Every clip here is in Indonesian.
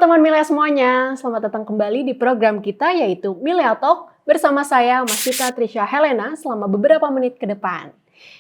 teman Milea semuanya, selamat datang kembali di program kita yaitu Milea Talk bersama saya Masita Trisha Helena selama beberapa menit ke depan.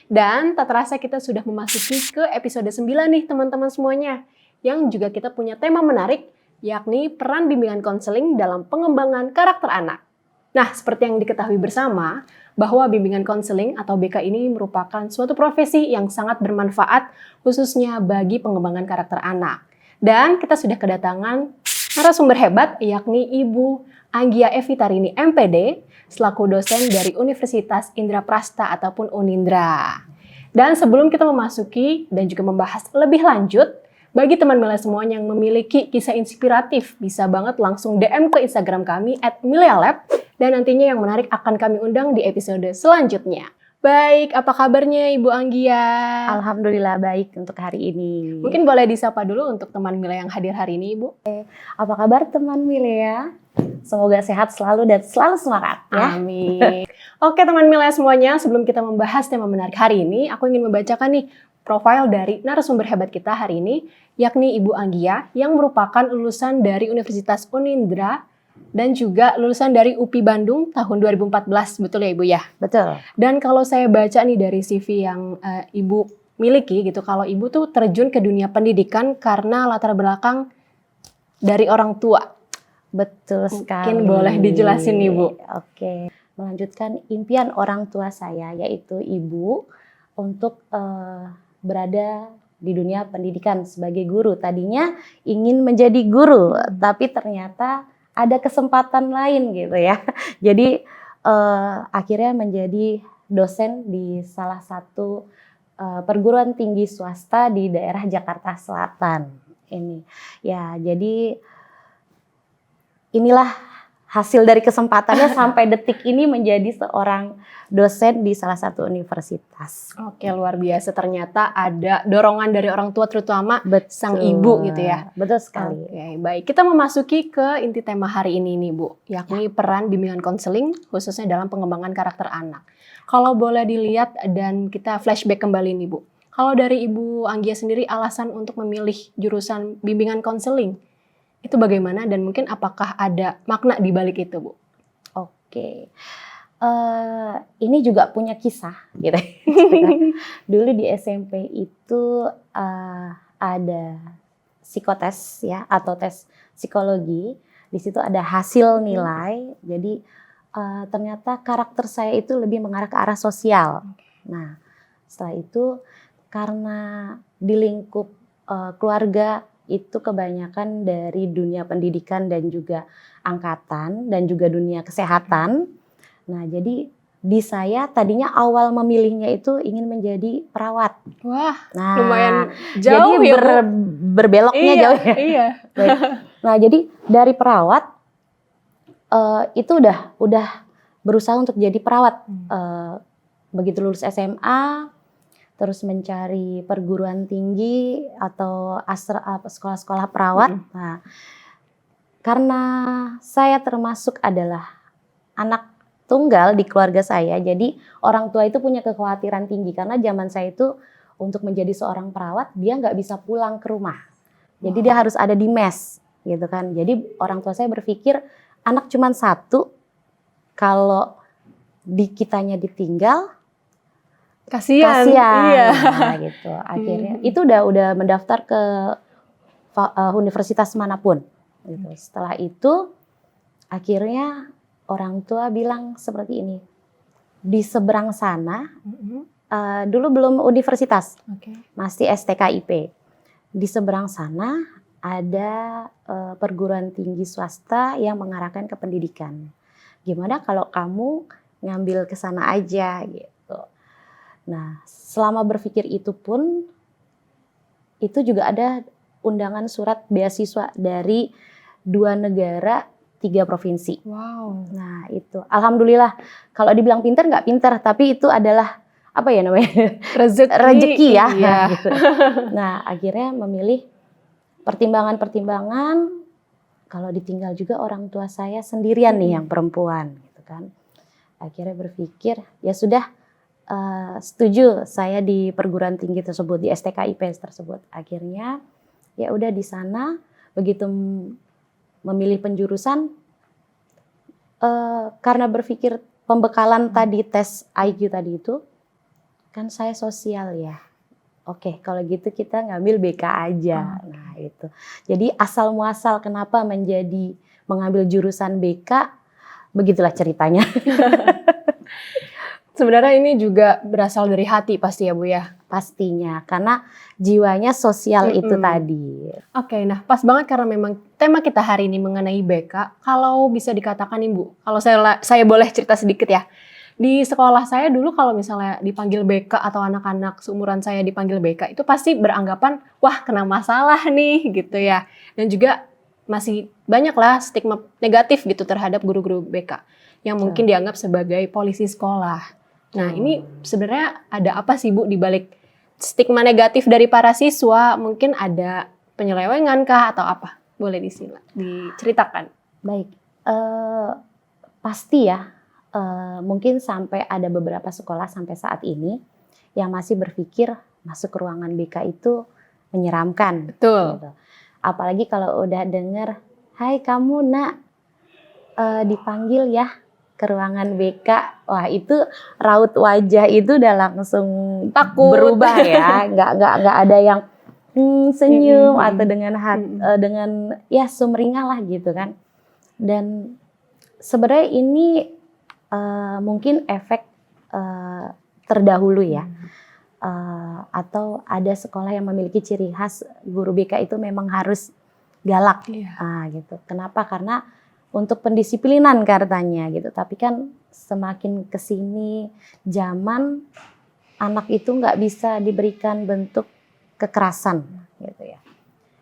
Dan tak terasa kita sudah memasuki ke episode 9 nih teman-teman semuanya, yang juga kita punya tema menarik yakni peran bimbingan konseling dalam pengembangan karakter anak. Nah, seperti yang diketahui bersama, bahwa bimbingan konseling atau BK ini merupakan suatu profesi yang sangat bermanfaat khususnya bagi pengembangan karakter anak. Dan kita sudah kedatangan narasumber hebat yakni Ibu Anggia Evitarini MPD selaku dosen dari Universitas Indraprasta ataupun Unindra. Dan sebelum kita memasuki dan juga membahas lebih lanjut, bagi teman Milea semuanya yang memiliki kisah inspiratif, bisa banget langsung DM ke Instagram kami @milealab dan nantinya yang menarik akan kami undang di episode selanjutnya. Baik, apa kabarnya Ibu Anggia? Alhamdulillah baik untuk hari ini. Mungkin boleh disapa dulu untuk teman Milea yang hadir hari ini, Ibu. Apa kabar teman Milea? Semoga sehat selalu dan selalu semangat ya. Amin. Oke teman Milea semuanya, sebelum kita membahas tema menarik hari ini, aku ingin membacakan nih profil dari narasumber hebat kita hari ini, yakni Ibu Anggia yang merupakan lulusan dari Universitas Unindra dan juga lulusan dari UPI Bandung tahun 2014, betul ya Ibu ya? Betul. Dan kalau saya baca nih dari CV yang Ibu miliki gitu, kalau Ibu tuh terjun ke dunia pendidikan karena latar belakang dari orang tua. Betul sekali. Mungkin boleh dijelasin nih Bu. Oke, melanjutkan impian orang tua saya yaitu Ibu untuk berada di dunia pendidikan sebagai guru. Tadinya ingin menjadi guru, tapi ternyata ada kesempatan lain gitu ya. Jadi akhirnya menjadi dosen di salah satu perguruan tinggi swasta di daerah Jakarta Selatan. Ini ya, jadi inilah hasil dari kesempatannya sampai detik ini menjadi seorang dosen di salah satu universitas. Oke, luar biasa. Ternyata ada dorongan dari orang tua terutama sang ibu gitu ya. Betul sekali. Oke, baik. Kita memasuki ke inti tema hari ini nih Bu, yakni peran bimbingan konseling khususnya dalam pengembangan karakter anak. Kalau boleh dilihat dan kita flashback kembali nih Bu. Kalau dari Ibu Anggia sendiri alasan untuk memilih jurusan bimbingan konseling itu bagaimana dan mungkin apakah ada makna di balik itu Bu? Oke. Ini juga punya kisah gitu. Dulu di SMP itu ada psikotes ya atau tes psikologi. Di situ ada hasil nilai. Jadi ternyata karakter saya itu lebih mengarah ke arah sosial. Nah, setelah itu karena di lingkup keluarga itu kebanyakan dari dunia pendidikan dan juga angkatan dan juga dunia kesehatan. Nah, jadi di saya tadinya awal memilihnya itu ingin menjadi perawat. Wah, nah, lumayan jauh jadi ya berbeloknya jauh ya. Iya. Nah, jadi dari perawat itu udah berusaha untuk jadi perawat. Begitu lulus SMA, terus mencari perguruan tinggi atau sekolah-sekolah perawat. Nah, karena saya termasuk adalah anak tunggal di keluarga saya, jadi orang tua itu punya kekhawatiran tinggi karena zaman saya itu untuk menjadi seorang perawat dia nggak bisa pulang ke rumah, jadi dia harus ada di mes, gitu kan. Jadi orang tua saya berpikir anak cuma satu, kalau kitanya ditinggal kasihan. Iya. Nah, gitu. Akhirnya itu udah mendaftar ke universitas manapun. Gitu. Setelah itu akhirnya orang tua bilang seperti ini, di seberang sana, dulu belum universitas, masih STKIP. Di seberang sana ada perguruan tinggi swasta yang mengarahkan ke pendidikan. Gimana kalau kamu ngambil ke sana aja gitu. Nah, selama berpikir itu pun, itu juga ada undangan surat beasiswa dari 2 negara, 3 provinsi. Wow. Nah itu, alhamdulillah. Kalau dibilang pintar nggak pintar, tapi itu adalah apa ya namanya? Rezeki ya. Iya. Gitu. Nah akhirnya memilih pertimbangan-pertimbangan. Kalau ditinggal juga orang tua saya sendirian nih yang perempuan, gitu kan. Akhirnya berpikir ya sudah. Setuju saya di perguruan tinggi tersebut, di STKIP tersebut. Akhirnya ya udah di sana, begitu memilih penjurusan karena berpikir pembekalan tadi tes IQ tadi itu, kan saya sosial ya. Oke, kalau gitu kita ngambil BK aja. Nah itu. Jadi asal muasal kenapa mengambil jurusan BK, begitulah ceritanya. Sebenarnya ini juga berasal dari hati pasti ya Bu ya? Pastinya, karena jiwanya sosial itu tadi. Oke, nah pas banget karena memang tema kita hari ini mengenai BK. Kalau bisa dikatakan nih Bu, kalau saya boleh cerita sedikit ya. Di sekolah saya dulu kalau misalnya dipanggil BK atau anak-anak seumuran saya dipanggil BK, itu pasti beranggapan, wah kena masalah nih gitu ya. Dan juga masih banyak lah stigma negatif gitu terhadap guru-guru BK. Yang mungkin dianggap sebagai polisi sekolah. Nah ini sebenarnya ada apa sih Bu di balik stigma negatif dari para siswa? Mungkin ada penyelewengan kah atau apa? Boleh diceritakan. Baik, pasti ya. Mungkin sampai ada beberapa sekolah sampai saat ini yang masih berpikir masuk ke ruangan BK itu menyeramkan. Betul. Gitu. Apalagi kalau udah dengar, hai kamu nak, dipanggil ya ke ruangan BK. Wah itu raut wajah itu udah langsung takut, berubah ya. Nggak ada yang senyum atau dengan ya sumringah lah gitu kan. Dan sebenarnya ini mungkin efek terdahulu ya, atau ada sekolah yang memiliki ciri khas guru BK itu memang harus galak, gitu. Kenapa? Karena untuk pendisiplinan katanya gitu. Tapi kan semakin kesini zaman anak itu nggak bisa diberikan bentuk kekerasan, gitu ya.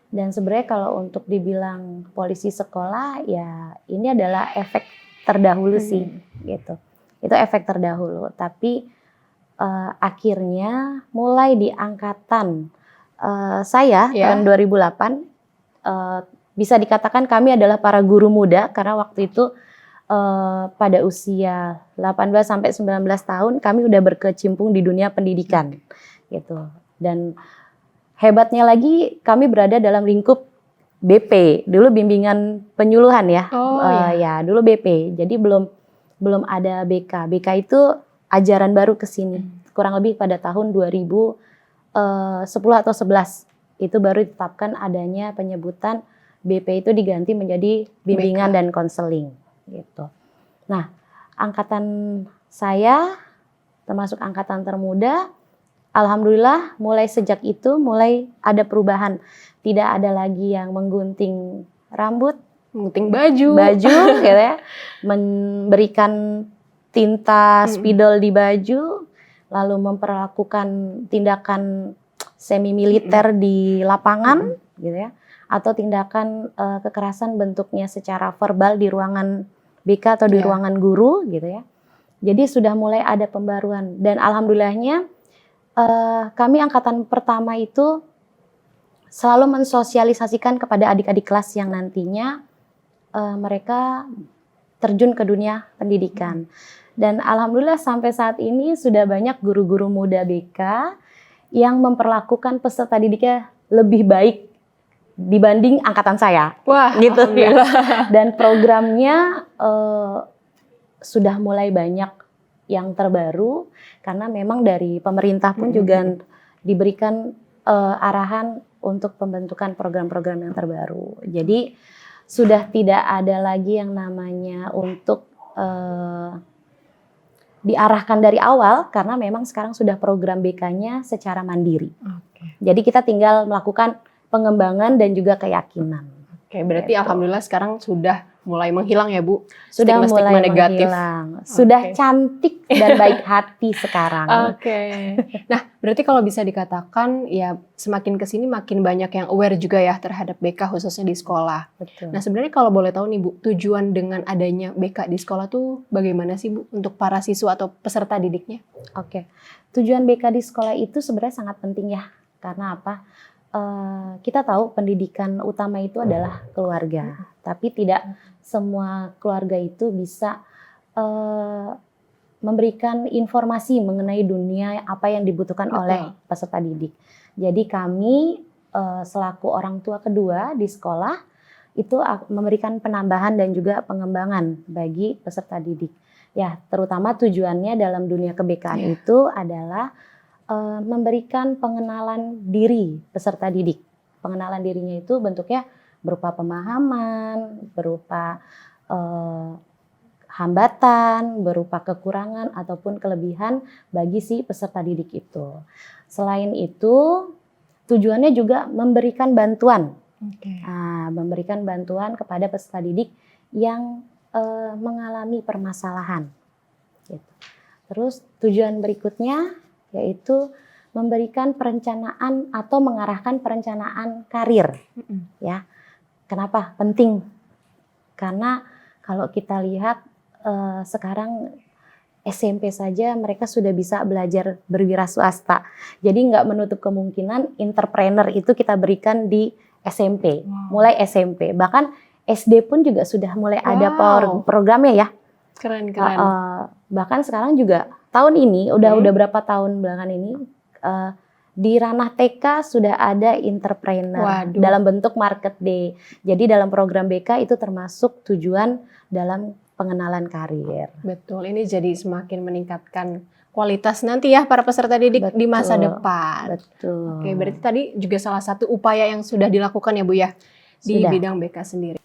Dan sebenarnya kalau untuk dibilang polisi sekolah, ya ini adalah efek terdahulu sih, gitu. Itu efek terdahulu. Tapi akhirnya mulai di angkatan saya tahun 2008, bisa dikatakan kami adalah para guru muda karena waktu itu pada usia 18 sampai 19 tahun kami udah berkecimpung di dunia pendidikan, gitu. Dan hebatnya lagi kami berada dalam lingkup BP, dulu bimbingan penyuluhan ya. Ya, dulu BP. Jadi belum ada BK. BK itu ajaran baru ke sini. Kurang lebih pada tahun 2010 atau 11. Itu baru ditetapkan adanya penyebutan BP itu diganti menjadi bimbingan BK dan konseling, gitu. Nah, angkatan saya termasuk angkatan termuda, alhamdulillah mulai sejak itu mulai ada perubahan. Tidak ada lagi yang menggunting rambut, menggunting baju gitu ya, memberikan tinta spidol di baju, lalu memperlakukan tindakan semi militer di lapangan, gitu ya, atau tindakan kekerasan bentuknya secara verbal di ruangan BK atau di ruangan guru, gitu ya. Jadi sudah mulai ada pembaruan dan alhamdulillahnya kami angkatan pertama itu selalu mensosialisasikan kepada adik-adik kelas yang nantinya mereka terjun ke dunia pendidikan. Dan alhamdulillah sampai saat ini sudah banyak guru-guru muda BK yang memperlakukan peserta didiknya lebih baik dibanding angkatan saya. Wah, gitu ya. Dan programnya sudah mulai banyak yang terbaru karena memang dari pemerintah pun juga diberikan arahan untuk pembentukan program-program yang terbaru. Jadi sudah tidak ada lagi yang namanya untuk diarahkan dari awal karena memang sekarang sudah program BK-nya secara mandiri. Jadi kita tinggal melakukan pengembangan dan juga keyakinan. Berarti gitu. Alhamdulillah sekarang sudah mulai menghilang ya Bu? Sudah mulai negatif. Menghilang. Sudah cantik dan baik hati sekarang. Nah, berarti kalau bisa dikatakan ya semakin kesini makin banyak yang aware juga ya terhadap BK khususnya di sekolah. Betul. Nah, sebenarnya kalau boleh tahu nih Bu, tujuan dengan adanya BK di sekolah tuh bagaimana sih Bu untuk para siswa atau peserta didiknya? Tujuan BK di sekolah itu sebenarnya sangat penting ya. Karena apa? Kita tahu pendidikan utama itu adalah keluarga, tapi tidak semua keluarga itu bisa memberikan informasi mengenai dunia apa yang dibutuhkan oleh peserta didik. Jadi kami selaku orang tua kedua di sekolah itu memberikan penambahan dan juga pengembangan bagi peserta didik. Ya, terutama tujuannya dalam dunia kebekaan itu adalah memberikan pengenalan diri peserta didik. Pengenalan dirinya itu bentuknya berupa pemahaman, berupa hambatan, berupa kekurangan ataupun kelebihan bagi si peserta didik itu. Selain itu, tujuannya juga memberikan bantuan. Memberikan bantuan kepada peserta didik yang mengalami permasalahan. Gitu. Terus tujuan berikutnya yaitu memberikan perencanaan atau mengarahkan perencanaan karir. Ya, kenapa penting? Karena kalau kita lihat sekarang SMP saja mereka sudah bisa belajar berwira swasta. Jadi nggak menutup kemungkinan entrepreneur itu kita berikan di SMP, mulai SMP. Bahkan SD pun juga sudah mulai ada programnya ya. Keren. Bahkan sekarang juga tahun ini, udah berapa tahun belakangan ini, di ranah TK sudah ada entrepreneur dalam bentuk market day. Jadi dalam program BK itu termasuk tujuan dalam pengenalan karir. Betul, ini jadi semakin meningkatkan kualitas nanti ya para peserta didik di masa depan. Betul. Oke, berarti tadi juga salah satu upaya yang sudah dilakukan ya Bu ya di bidang BK sendiri.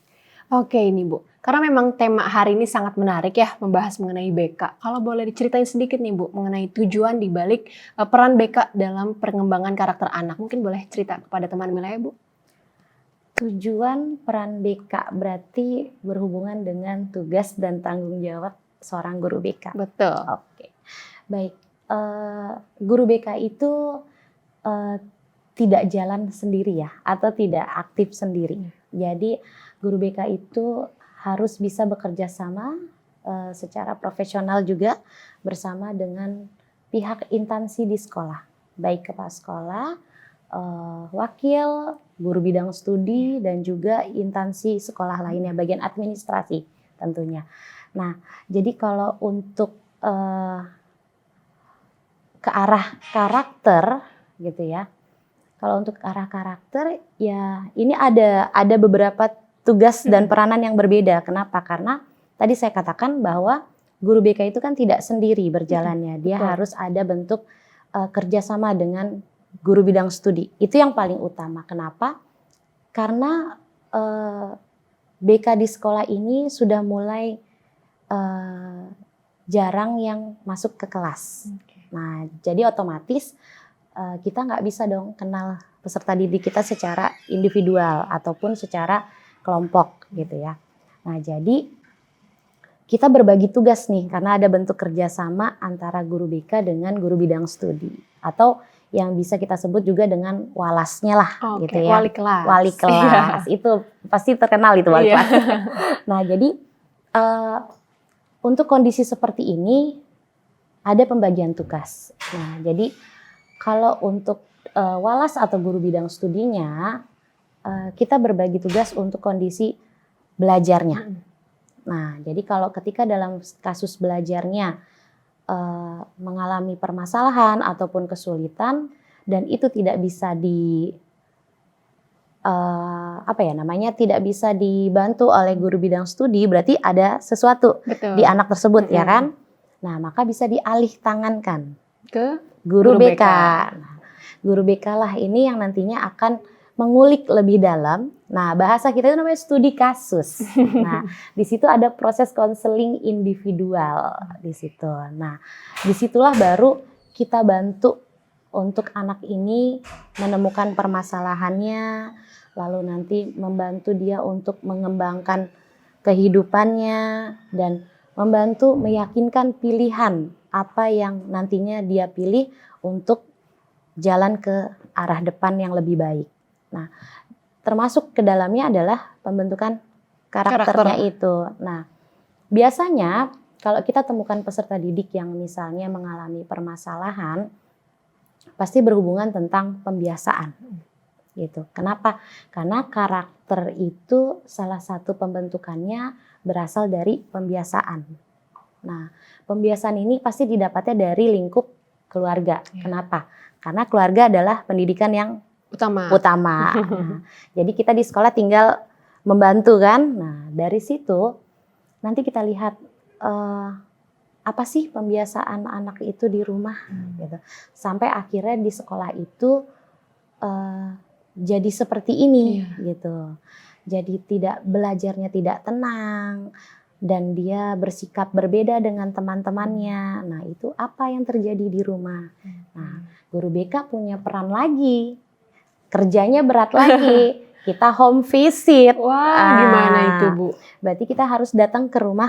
Oke ini Bu, karena memang tema hari ini sangat menarik ya membahas mengenai BK. Kalau boleh diceritain sedikit nih Bu mengenai tujuan di balik peran BK dalam pengembangan karakter anak. Mungkin boleh cerita kepada teman Mila ya Bu? Tujuan peran BK berarti berhubungan dengan tugas dan tanggung jawab seorang guru BK. Betul. Oke, baik. Guru BK itu tidak jalan sendiri ya, atau tidak aktif sendiri. Jadi guru BK itu harus bisa bekerja sama secara profesional juga bersama dengan pihak instansi di sekolah, baik kepala sekolah, wakil, guru bidang studi, dan juga instansi sekolah lainnya, bagian administrasi tentunya. Nah, jadi kalau untuk ke arah karakter gitu ya, kalau untuk ke arah karakter ya ini ada beberapa tugas dan peranan yang berbeda. Kenapa? Karena tadi saya katakan bahwa guru BK itu kan tidak sendiri berjalannya, dia harus ada bentuk kerjasama dengan guru bidang studi. Itu yang paling utama. Kenapa? Karena BK di sekolah ini sudah mulai jarang yang masuk ke kelas. Nah, jadi otomatis kita nggak bisa dong kenal peserta didik kita secara individual ataupun secara kelompok gitu ya. Nah, jadi kita berbagi tugas nih karena ada bentuk kerjasama antara guru BK dengan guru bidang studi atau yang bisa kita sebut juga dengan walasnya lah gitu ya. Wali kelas. Wali kelas itu pasti terkenal itu wali kelas. Nah, jadi untuk kondisi seperti ini ada pembagian tugas. Nah, jadi kalau untuk walas atau guru bidang studinya kita berbagi tugas untuk kondisi belajarnya. Nah, jadi kalau ketika dalam kasus belajarnya mengalami permasalahan ataupun kesulitan dan itu tidak bisa tidak bisa dibantu oleh guru bidang studi, berarti ada sesuatu di anak tersebut ya kan? Nah, maka bisa dialih tangankan ke guru BK. Nah, guru BK lah ini yang nantinya akan mengulik lebih dalam. Nah, bahasa kita itu namanya studi kasus. Nah, di situ ada proses konseling individual di situ. Nah, disitulah baru kita bantu untuk anak ini menemukan permasalahannya, lalu nanti membantu dia untuk mengembangkan kehidupannya dan membantu meyakinkan pilihan apa yang nantinya dia pilih untuk jalan ke arah depan yang lebih baik. Nah, termasuk ke dalamnya adalah pembentukan karakternya itu. Nah, biasanya kalau kita temukan peserta didik yang misalnya mengalami permasalahan, pasti berhubungan tentang pembiasaan. Gitu. Kenapa? Karena karakter itu salah satu pembentukannya berasal dari pembiasaan. Nah, pembiasaan ini pasti didapatnya dari lingkup keluarga. Kenapa? Karena keluarga adalah pendidikan yang utama. Nah, jadi kita di sekolah tinggal membantu kan. Nah dari situ nanti kita lihat apa sih pembiasaan anak itu di rumah gitu. Sampai akhirnya di sekolah itu jadi seperti ini gitu. Jadi belajarnya tidak tenang dan dia bersikap berbeda dengan teman-temannya. Nah, itu apa yang terjadi di rumah. Nah, guru BK punya peran lagi. Kerjanya berat lagi. Kita home visit. Wah, gimana itu, Bu? Berarti kita harus datang ke rumah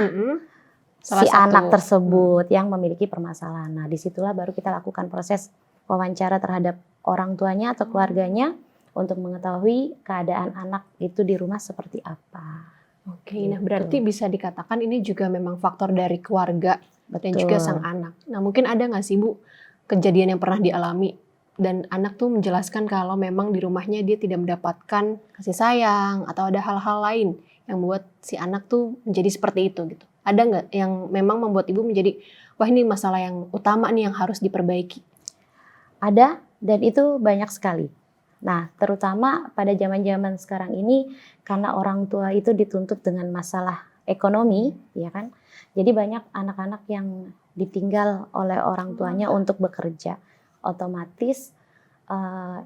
si anak tersebut yang memiliki permasalahan. Nah, disitulah baru kita lakukan proses wawancara terhadap orang tuanya atau keluarganya untuk mengetahui keadaan anak itu di rumah seperti apa. Oke, nah berarti bisa dikatakan ini juga memang faktor dari keluarga dan juga sang anak. Nah mungkin ada nggak sih Bu kejadian yang pernah dialami dan anak tuh menjelaskan kalau memang di rumahnya dia tidak mendapatkan kasih sayang atau ada hal-hal lain yang membuat si anak tuh menjadi seperti itu gitu. Ada nggak yang memang membuat Ibu menjadi wah ini masalah yang utama nih yang harus diperbaiki? Ada dan itu banyak sekali. Nah, terutama pada zaman-zaman sekarang ini karena orang tua itu dituntut dengan masalah ekonomi, ya kan? Jadi banyak anak-anak yang ditinggal oleh orang tuanya untuk bekerja. Otomatis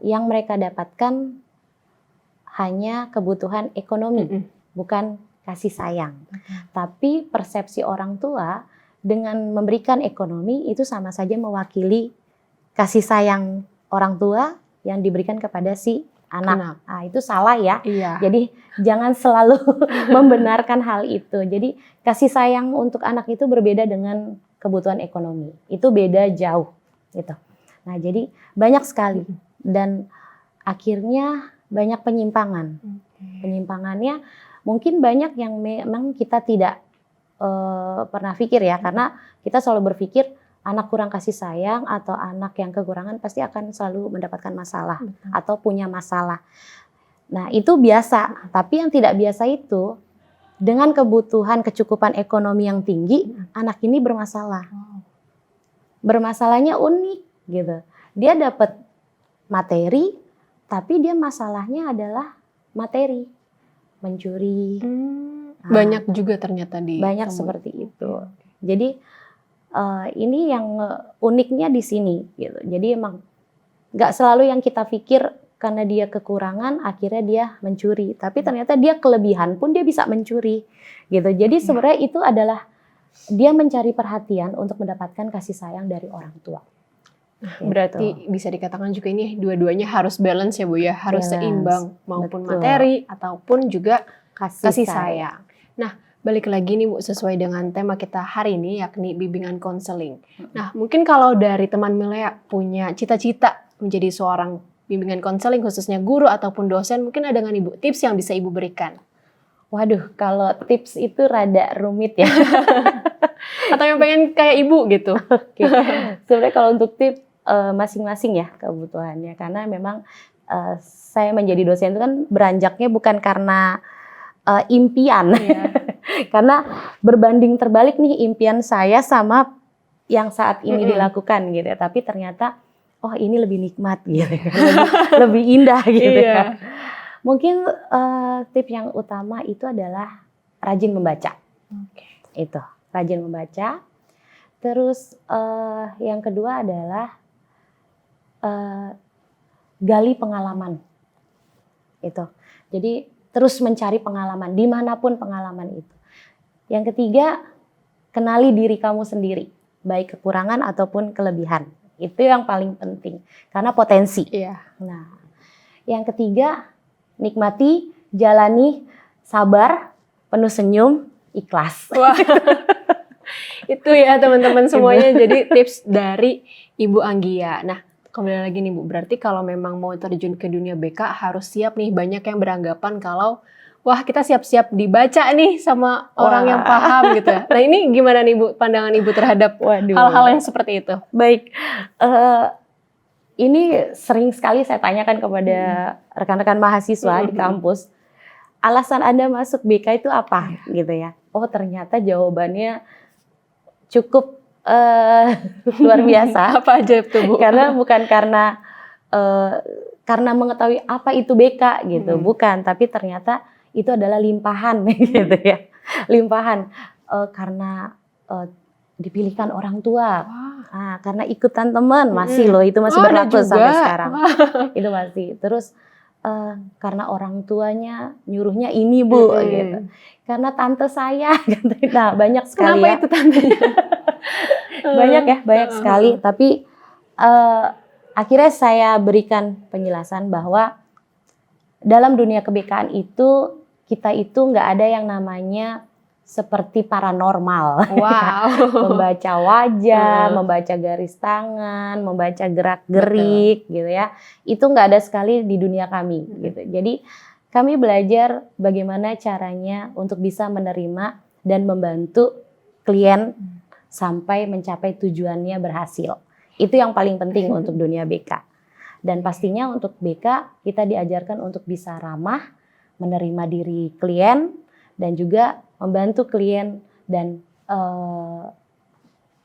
yang mereka dapatkan hanya kebutuhan ekonomi, bukan kasih sayang. Tapi persepsi orang tua dengan memberikan ekonomi itu sama saja mewakili kasih sayang orang tua yang diberikan kepada si anak. Nah, itu salah ya. Iya. Jadi jangan selalu membenarkan hal itu. Jadi kasih sayang untuk anak itu berbeda dengan kebutuhan ekonomi. Itu beda jauh gitu. Nah, jadi banyak sekali dan akhirnya banyak penyimpangan. Penyimpangannya mungkin banyak yang memang kita tidak pernah pikir ya, karena kita selalu berpikir anak kurang kasih sayang atau anak yang kekurangan pasti akan selalu mendapatkan masalah atau punya masalah. Nah, itu biasa. Tapi yang tidak biasa itu dengan kebutuhan kecukupan ekonomi yang tinggi, anak ini bermasalah. Bermasalahnya unik gitu. Dia dapat materi, tapi dia masalahnya adalah materi. Mencuri. Banyak juga ternyata banyak seperti itu. Jadi ini yang uniknya di sini gitu. Jadi emang nggak selalu yang kita pikir karena dia kekurangan akhirnya dia mencuri, tapi ternyata dia kelebihan pun dia bisa mencuri gitu. Jadi sebenarnya itu adalah dia mencari perhatian untuk mendapatkan kasih sayang dari orang tua. Berarti bisa dikatakan juga ini dua-duanya harus balance ya Bu ya, harus seimbang maupun materi ataupun juga kasih sayang. Nah, balik lagi nih Bu, sesuai dengan tema kita hari ini yakni bimbingan konseling. Nah, mungkin kalau dari teman Milea punya cita-cita menjadi seorang bimbingan konseling khususnya guru ataupun dosen, mungkin ada nggak nih Bu tips yang bisa Ibu berikan? Waduh, kalau tips itu rada rumit ya. Atau yang pengen kayak Ibu gitu. Oke. Sebenarnya kalau untuk tips masing-masing ya kebutuhannya, karena memang saya menjadi dosen itu kan beranjaknya bukan karena impian. Karena berbanding terbalik nih impian saya sama yang saat ini dilakukan gitu ya. Tapi ternyata oh ini lebih nikmat gitu ya. lebih indah gitu ya. Mungkin tips yang utama itu adalah rajin membaca. Itu, rajin membaca. Terus yang kedua adalah gali pengalaman. Itu. Jadi terus mencari pengalaman dimanapun pengalaman itu. Yang ketiga, kenali diri kamu sendiri, baik kekurangan ataupun kelebihan. Itu yang paling penting, karena potensi. Nah, yang ketiga, nikmati, jalani, sabar, penuh senyum, ikhlas. Wah, itu ya teman-teman semuanya. Jadi tips dari Ibu Anggia. Nah, kembali lagi nih Bu, berarti kalau memang mau terjun ke dunia BK harus siap nih. Banyak yang beranggapan kalau wah kita siap-siap dibaca nih sama orang yang paham gitu ya. Nah ini gimana nih Bu, pandangan Ibu terhadap hal-hal yang seperti itu? Baik, ini sering sekali saya tanyakan kepada rekan-rekan mahasiswa di kampus. Alasan Anda masuk BK itu apa gitu ya? Oh ternyata jawabannya cukup luar biasa. Apa aja itu Bu? Karena bukan karena mengetahui apa itu BK gitu, bukan. Tapi ternyata itu adalah limpahan gitu ya. Limpahan karena dipilihkan orang tua. Nah, karena ikutan teman masih loh, itu masih berlaku sampai sekarang. Itu masih. Terus karena orang tuanya nyuruhnya ini Bu gitu. Karena tante saya nah banyak sekali. Kenapa itu tantenya? banyak sekali. Tapi akhirnya saya berikan penjelasan bahwa dalam dunia kebekaan itu kita itu nggak ada yang namanya seperti paranormal. Wow. Membaca wajah, membaca garis tangan, membaca gerak-gerik gitu ya. Itu nggak ada sekali di dunia kami gitu. Jadi kami belajar bagaimana caranya untuk bisa menerima dan membantu klien sampai mencapai tujuannya berhasil. Itu yang paling penting untuk dunia BK. Dan pastinya untuk BK kita diajarkan untuk bisa ramah, menerima diri klien, dan juga membantu klien dan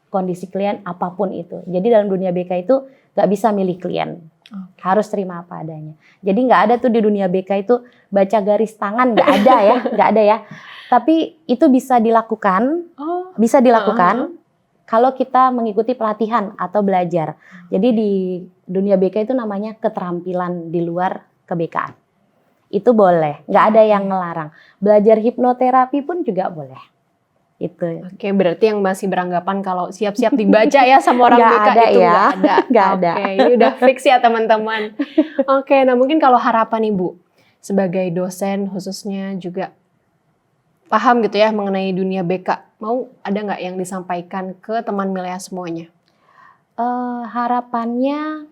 kondisi klien apapun itu. Jadi dalam dunia BK itu nggak bisa milih klien, harus terima apa adanya. Jadi nggak ada tuh di dunia BK itu baca garis tangan, nggak ada ya. Tapi itu bisa dilakukan, kalau kita mengikuti pelatihan atau belajar. Jadi di dunia BK itu namanya keterampilan di luar kebekaan. Itu boleh, nggak ada yang ngelarang. Belajar hipnoterapi pun juga boleh. Itu. Oke, berarti yang masih beranggapan kalau siap-siap dibaca ya sama orang BK itu nggak ada. Nggak ada. Oke, ini udah fix ya teman-teman. Oke, nah mungkin kalau harapan Ibu sebagai dosen khususnya juga paham gitu ya mengenai dunia BK, mau ada nggak yang disampaikan ke teman Milea semuanya? Harapannya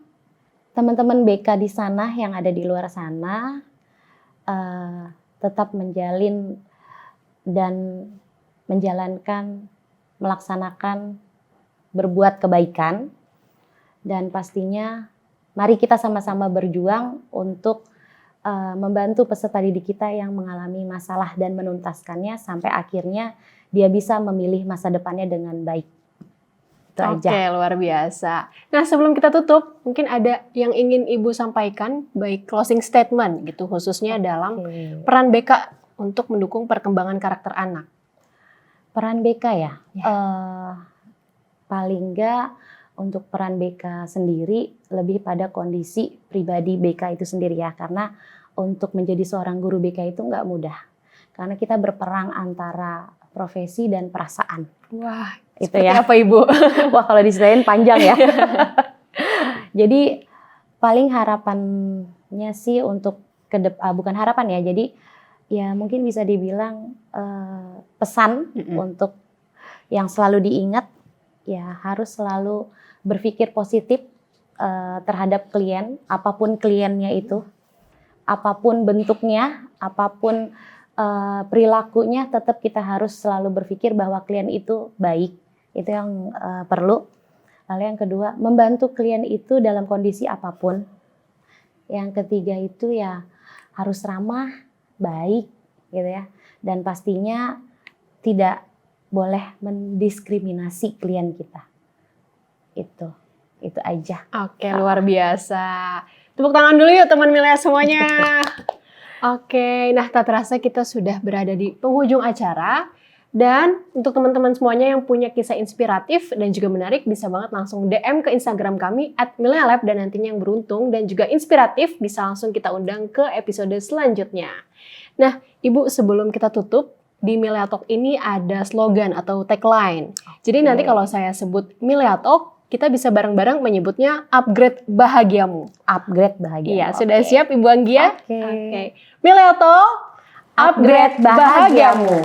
teman-teman BK di sana yang ada di luar sana tetap menjalin dan menjalankan, melaksanakan, berbuat kebaikan, dan pastinya mari kita sama-sama berjuang untuk membantu peserta didik kita yang mengalami masalah dan menuntaskannya sampai akhirnya dia bisa memilih masa depannya dengan baik. Itu aja. Oke, luar biasa. Nah, sebelum kita tutup, mungkin ada yang ingin Ibu sampaikan, baik closing statement gitu, khususnya dalam peran BK untuk mendukung perkembangan karakter anak. Peran BK ya? Paling enggak untuk peran BK sendiri lebih pada kondisi pribadi BK itu sendiri ya, karena untuk menjadi seorang guru BK itu nggak mudah, karena kita berperang antara profesi dan perasaan. Wah, itu ya. Apa Ibu? Wah, kalau diserahin panjang ya. Jadi paling harapannya sih untuk bukan harapan ya. Jadi ya mungkin bisa dibilang pesan untuk yang selalu diingat ya, harus selalu berpikir positif terhadap klien, apapun kliennya itu, apapun bentuknya, apapun perilakunya, tetap kita harus selalu berpikir bahwa klien itu baik. Itu yang perlu. Lalu yang kedua, membantu klien itu dalam kondisi apapun. Yang ketiga itu ya harus ramah, baik gitu ya. Dan pastinya tidak boleh mendiskriminasi klien kita. Itu aja. Oke, luar biasa. Tepuk tangan dulu yuk teman Milea semuanya. Oke, nah tak terasa kita sudah berada di penghujung acara. Dan untuk teman-teman semuanya yang punya kisah inspiratif dan juga menarik, bisa banget langsung DM ke Instagram kami @milealab, dan nantinya yang beruntung dan juga inspiratif bisa langsung kita undang ke episode selanjutnya. Nah, Ibu, sebelum kita tutup, di Milea Talk ini ada slogan atau tagline. Jadi nanti kalau saya sebut Milea Talk, kita bisa bareng-bareng menyebutnya upgrade bahagiamu. Upgrade bahagiamu. Iya, sudah siap Ibu Anggia? Oke. Milea Talk, upgrade bahagiamu.